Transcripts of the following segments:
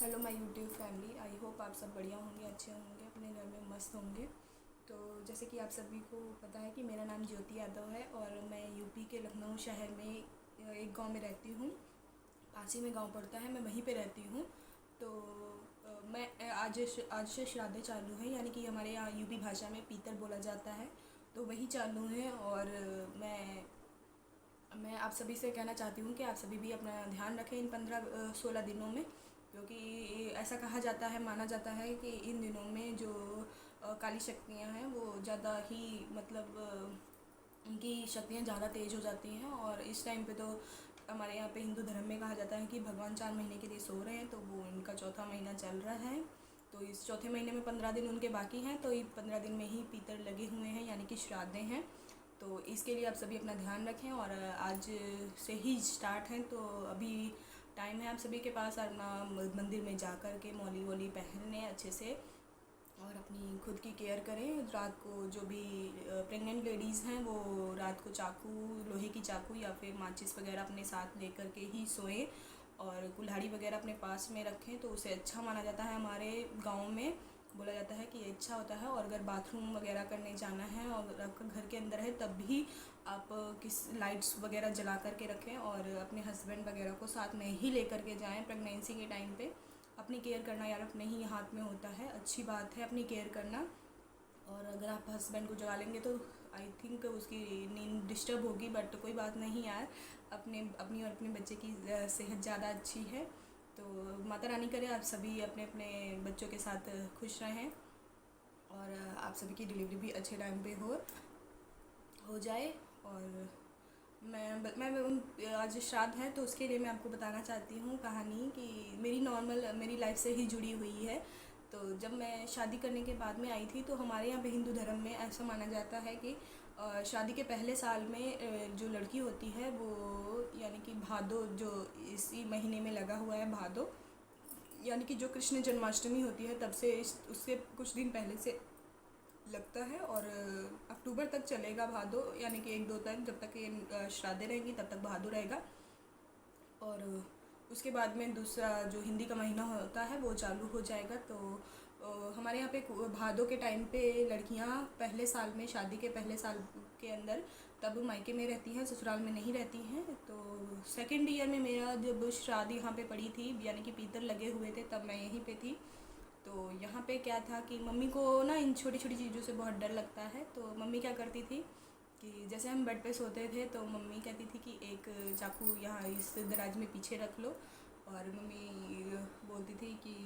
Hello my YouTube family. I hope आप सब बढ़िया होंगे, अच्छे होंगे, अपने घर में मस्त होंगे। तो जैसे कि आप सभी को पता है कि मेरा नाम ज्योति यादव है और मैं यूपी के लखनऊ शहर में एक गांव में रहती हूँ। पासी में गांव पड़ता है, मैं वहीं पे रहती हूँ। तो मैं आज से श्राद्धें चालू हैं, यानी कि हमारे यहाँ यूपी भाषा में पीतर बोला जाता है, तो वही चालू है। और मैं आप सभी से कहना चाहती हूँ कि आप सभी भी अपना ध्यान रखें इन 15-16 दिनों में, क्योंकि ऐसा कहा जाता है, माना जाता है कि इन दिनों में जो काली शक्तियाँ हैं वो ज़्यादा ही उनकी शक्तियाँ ज़्यादा तेज़ हो जाती हैं। और इस टाइम पे तो हमारे यहाँ पे हिंदू धर्म में कहा जाता है कि भगवान 4 महीने के लिए सो रहे हैं, तो वो इनका चौथा महीना चल रहा है। तो इस चौथे महीने में 15 दिन उनके बाकी हैं, तो ये 15 दिन में ही पीतर लगे हुए हैं, यानी कि श्राद्धें हैं। तो इसके लिए आप सभी अपना ध्यान रखें। और आज से ही स्टार्ट है, तो अभी टाइम है आप सभी के पास अपना मंदिर में जा कर के मौली वोली पहन लें अच्छे से और अपनी खुद की केयर करें। रात को जो भी प्रेग्नेंट लेडीज़ हैं वो रात को चाकू, लोहे की चाकू या फिर माचिस वगैरह अपने साथ लेकर के ही सोएं और कुल्हाड़ी वगैरह अपने पास में रखें, तो उसे अच्छा माना जाता है। हमारे गांव में बोला जाता है कि ये अच्छा होता है। और अगर बाथरूम वगैरह करने जाना है और आपका घर के अंदर है तब भी आप किस लाइट्स वगैरह जला करके रखें और अपने हस्बैंड वगैरह को साथ में ही लेकर के जाएं। प्रेगनेंसी के टाइम पे अपनी केयर करना यार अपने ही हाथ में होता है, अच्छी बात है अपनी केयर करना। और अगर आप हस्बैंड को जगा लेंगे तो आई थिंक उसकी नींद डिस्टर्ब होगी, बट कोई बात नहीं यार, अपनी और अपने बच्चे की सेहत ज़्यादा अच्छी है। तो माता रानी करे आप सभी अपने अपने बच्चों के साथ खुश रहें और आप सभी की डिलीवरी भी अच्छे टाइम पे हो जाए। और मैं आज श्राद्ध है तो उसके लिए मैं आपको बताना चाहती हूँ कहानी कि मेरी लाइफ से ही जुड़ी हुई है। तो जब मैं शादी करने के बाद में आई थी तो हमारे यहाँ पे हिंदू धर्म में ऐसा माना जाता है कि शादी के पहले साल में जो लड़की होती है वो, यानी कि भादो जो इसी महीने में लगा हुआ है, भादो यानी कि जो कृष्ण जन्माष्टमी होती है तब से उससे कुछ दिन पहले से लगता है और अक्टूबर तक चलेगा भादो, यानी कि 1-2 तक, जब तक ये श्राद्धें रहेंगी तब तक भादो रहेगा। और उसके बाद में दूसरा जो हिंदी का महीना होता है वो चालू हो जाएगा। तो हमारे यहाँ पे भादों के टाइम पे लड़कियाँ पहले साल में, शादी के पहले साल के अंदर तब मायके में रहती हैं, ससुराल में नहीं रहती हैं। तो सेकेंड ईयर में मेरा जब शादी यहाँ पे पड़ी थी, यानी कि पीतर लगे हुए थे, तब मैं यहीं पे थी। तो यहाँ पे क्या था कि मम्मी को ना इन छोटी छोटी चीज़ों से बहुत डर लगता है। तो मम्मी क्या करती थी कि जैसे हम बेड पे सोते थे तो मम्मी कहती थी कि एक चाकू यहाँ इस दराज में पीछे रख लो। और मम्मी बोलती थी कि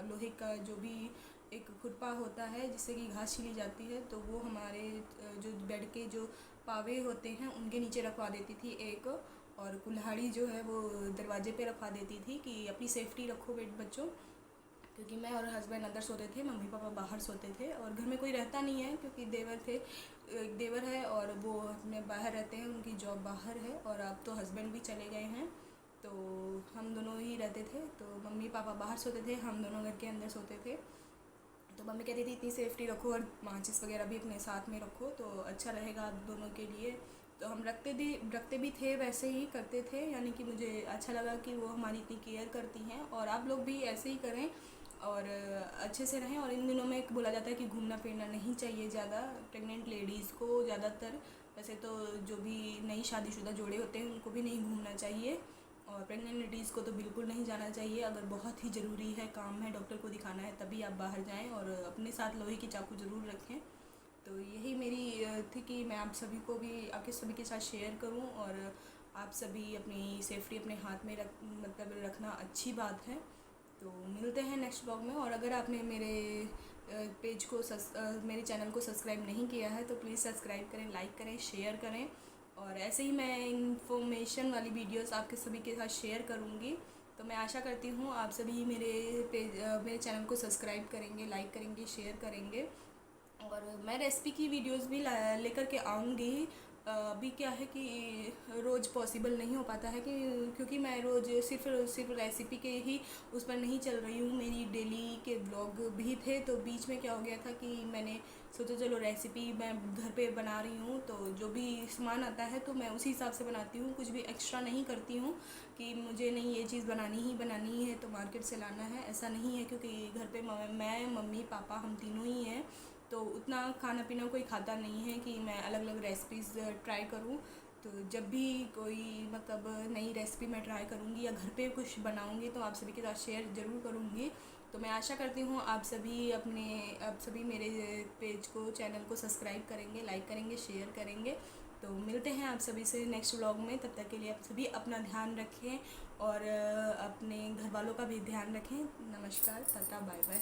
लोहे का जो भी एक खुरपा होता है जिससे कि घास छिली जाती है, तो वो हमारे जो बेड के जो पावे होते हैं उनके नीचे रखवा देती थी एक। और कुल्हाड़ी जो है वो दरवाजे पे रखवा देती थी कि अपनी सेफ्टी रखो बच्चों, क्योंकि मैं और हस्बैंड अंदर सोते थे, मम्मी पापा बाहर सोते थे और घर में कोई रहता नहीं है, क्योंकि देवर थे, एक देवर है और वो अपने बाहर रहते हैं, उनकी जॉब बाहर है। और अब तो हस्बैंड भी चले गए हैं, तो हम दोनों ही रहते थे। तो मम्मी पापा बाहर सोते थे, हम दोनों घर के अंदर सोते थे। तो मम्मी कहती थी इतनी सेफ्टी रखो और माचिस वगैरह भी अपने साथ में रखो तो अच्छा रहेगा आप दोनों के लिए। तो हम रखते भी थे, वैसे ही करते थे, यानी कि मुझे अच्छा लगा कि वो हमारी इतनी केयर करती हैं और आप लोग भी ऐसे ही करें और अच्छे से रहें। और इन दिनों में बोला जाता है कि घूमना फिरना नहीं चाहिए ज़्यादा, प्रेग्नेंट लेडीज़ को ज़्यादातर, वैसे तो जो भी नई शादीशुदा जोड़े होते हैं उनको भी नहीं घूमना चाहिए और प्रेग्नेंट लेडीज़ को तो बिल्कुल नहीं जाना चाहिए। अगर बहुत ही ज़रूरी है, काम है, डॉक्टर को दिखाना है, तभी आप बाहर जाएं और अपने साथ लोहे की चाकू ज़रूर रखें। तो यही मेरी थी कि मैं आप सभी को भी, आपके सभी के साथ शेयर करूं और आप सभी अपनी सेफ्टी अपने हाथ में रखना अच्छी बात है। तो मिलते हैं नेक्स्ट ब्लॉग में। और अगर आपने मेरे मेरे चैनल को सब्सक्राइब नहीं किया है तो प्लीज़ सब्सक्राइब करें, लाइक करें, शेयर करें। और ऐसे ही मैं इन्फॉर्मेशन वाली वीडियोस आपके सभी के साथ शेयर करूँगी। तो मैं आशा करती हूँ आप सभी मेरे चैनल को सब्सक्राइब करेंगे, लाइक करेंगे, शेयर करेंगे। और मैं रेसिपी की वीडियोस भी लेकर के आऊँगी। अभी क्या है कि रोज़ पॉसिबल नहीं हो पाता है, कि क्योंकि मैं रोज़ सिर्फ रेसिपी के ही उस पर नहीं चल रही हूँ, मेरी डेली के ब्लॉग भी थे। तो बीच में क्या हो गया था कि मैंने सोचा चलो रेसिपी मैं घर पे बना रही हूँ तो जो भी सामान आता है तो मैं उसी हिसाब से बनाती हूँ, कुछ भी एक्स्ट्रा नहीं करती हूँ कि मुझे नहीं ये चीज़ बनानी ही है तो मार्केट से लाना है, ऐसा नहीं है, क्योंकि घर पे मैं मम्मी पापा हम तीनों ही हैं, तो उतना खाना पीना कोई खाता नहीं है कि मैं अलग अलग रेसिपीज़ ट्राई करूं। तो जब भी कोई मतलब नई रेसिपी मैं ट्राई करूंगी या घर पे कुछ बनाऊंगी तो आप सभी के साथ शेयर ज़रूर करूंगी। तो मैं आशा करती हूँ आप सभी मेरे पेज को, चैनल को सब्सक्राइब करेंगे, लाइक करेंगे, शेयर करेंगे। तो मिलते हैं आप सभी से नेक्स्ट व्लॉग में। तब तक के लिए आप सभी अपना ध्यान रखें और अपने घर वालों का भी ध्यान रखें। नमस्कार, टाटा, बाय बाय।